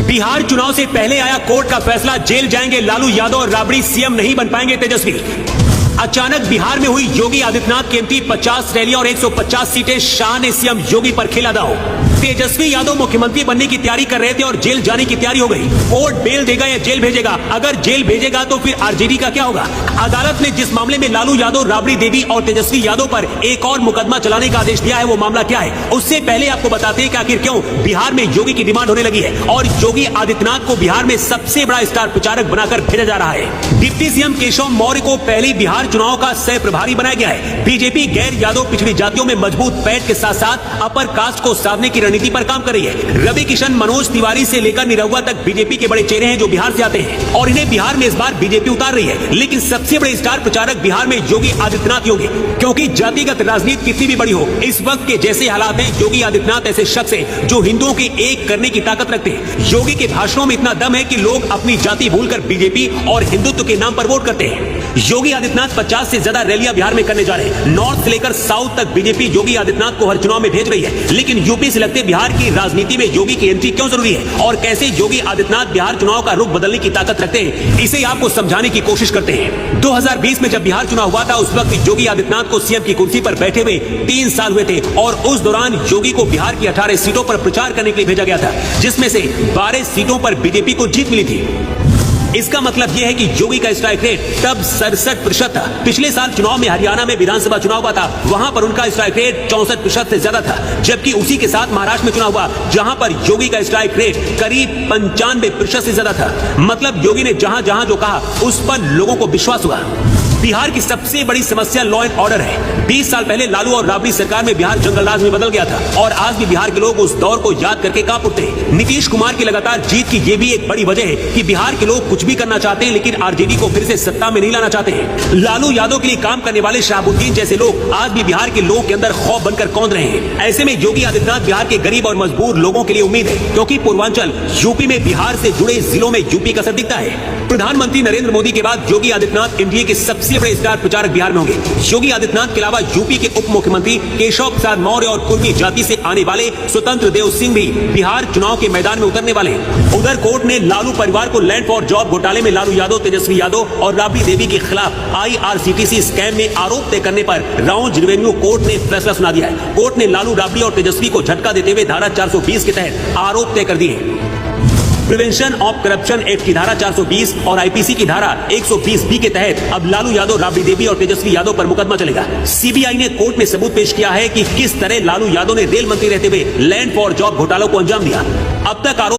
बिहार चुनाव से पहले आया कोर्ट का फैसला, जेल जाएंगे लालू यादव और राबड़ी, सीएम नहीं बन पाएंगे तेजस्वी। अचानक बिहार में हुई योगी आदित्यनाथ की एमपी 50 रैलियां और 150 सीटें, शाह ने सीएम योगी पर खेला दांव। तेजस्वी यादव मुख्यमंत्री बनने की तैयारी कर रहे थे और जेल जाने की तैयारी हो गई। कोर्ट बेल देगा या जेल भेजेगा? अगर जेल भेजेगा तो फिर आरजेडी का क्या होगा? अदालत ने जिस मामले में लालू यादव, राबड़ी देवी और तेजस्वी यादव पर एक और मुकदमा चलाने का आदेश दिया है, वो मामला क्या है? उससे पहले आपको बताते हैं कि आखिर क्यों बिहार में योगी की डिमांड होने लगी है और योगी आदित्यनाथ को बिहार में सबसे बड़ा स्टार प्रचारक बनाकर भेजा जा रहा है। डिप्टी सीएम केशव मौर्य को पहली बिहार चुनाव का सह प्रभारी बनाया गया है। बीजेपी गैर यादव पिछड़ी जातियों में मजबूत पैठ के साथ साथ अपर कास्ट को साधने की रणनीति पर काम कर रही है। रवि किशन, मनोज तिवारी से लेकर निरहुआ तक बीजेपी के बड़े चेहरे हैं जो बिहार से आते हैं और इन्हें बिहार में इस बार बीजेपी उतार रही है। लेकिन सबसे बड़े स्टार प्रचारक बिहार में योगी आदित्यनाथ होंगे, क्योंकि जातिगत राजनीति कितनी भी बड़ी हो, इस वक्त के जैसे हालात हैं, योगी आदित्यनाथ ऐसे शख्स है जो हिंदुओं के एक करने की ताकत रखते हैं। योगी के भाषणों में इतना दम है कि लोग अपनी जाति भूलकर बीजेपी और हिंदुत्व के नाम पर वोट करते हैं। योगी आदित्यनाथ 50 से ज्यादा रैलियां बिहार में करने जा रहे हैं। नॉर्थ से लेकर साउथ तक बीजेपी योगी आदित्यनाथ को हर चुनाव में भेज रही है। लेकिन यूपी से लगते बिहार की राजनीति में योगी की एंट्री क्यों जरूरी है और कैसे योगी आदित्यनाथ बिहार चुनाव का रुख बदलने की ताकत रखते हैं, इसे आपको समझाने की कोशिश करते हैं। 2020 में जब बिहार चुनाव हुआ था, उस वक्त योगी आदित्यनाथ को सीएम की कुर्सी पर बैठे हुए 3 साल हुए थे और उस दौरान योगी को बिहार की 18 सीटों पर प्रचार करने के लिए भेजा गया था, जिसमें से 12 सीटों पर बीजेपी को जीत मिली थी। इसका मतलब यह है कि योगी का स्ट्राइक रेट तब 67% था। पिछले साल चुनाव में हरियाणा में विधानसभा चुनाव हुआ था, वहां पर उनका स्ट्राइक रेट 64% से ज्यादा था, जबकि उसी के साथ महाराष्ट्र में चुनाव हुआ, जहां पर योगी का स्ट्राइक रेट करीब 95% से ज्यादा था। मतलब योगी ने जहां जहां जो कहा उस पर लोगों को विश्वास हुआ। बिहार की सबसे बड़ी समस्या लॉ एंड ऑर्डर है। 20 साल पहले लालू और राबड़ी सरकार में बिहार जंगलराज में बदल गया था और आज भी बिहार के लोग उस दौर को याद करके कांप उठते हैं। नीतीश कुमार की लगातार जीत की ये भी एक बड़ी वजह है कि बिहार के लोग कुछ भी करना चाहते हैं, लेकिन आरजेडी को फिर से सत्ता में नहीं लाना चाहते हैं। लालू यादव के लिए काम करने वाले शहाबुद्दीन जैसे लोग आज भी बिहार के लोगों के अंदर खौफ बनकर कौंध रहे हैं। ऐसे में योगी आदित्यनाथ बिहार के गरीब और मजबूर लोगों के लिए उम्मीद है, क्योंकि पूर्वांचल यूपी में बिहार से जुड़े जिलों में यूपी का असर दिखता है। प्रधानमंत्री नरेंद्र मोदी के बाद योगी आदित्यनाथ एनडीए के सबसे बड़े स्टार प्रचारक बिहार में होंगे। योगी आदित्यनाथ के अलावा यूपी के उप मुख्यमंत्री केशव प्रसाद मौर्य और कुर्मी जाति से आने वाले स्वतंत्र देव सिंह भी बिहार चुनाव के मैदान में उतरने वाले हैं। उधर कोर्ट ने लालू परिवार को लैंड फॉर जॉब घोटाले में लालू यादव, तेजस्वी यादव और राबड़ी देवी के खिलाफ IRCTC स्कैम में आरोप तय करने पर राउंड रेवेन्यू कोर्ट ने फैसला सुना दिया है। कोर्ट ने लालू, राबड़ी और तेजस्वी को झटका देते हुए धारा 420 के तहत आरोप तय कर दिए। प्रिवेंशन ऑफ करप्शन एक्ट की धारा 420 और आईपीसी की धारा 120B के तहत अब लालू यादव, राबड़ी देवी और तेजस्वी यादव पर मुकदमा चलेगा। सीबीआई ने कोर्ट में सबूत पेश किया है कि किस तरह लालू यादव ने रेल मंत्री रहते हुए लैंड फॉर जॉब घोटालों को अंजाम दिया। अब तक आरोप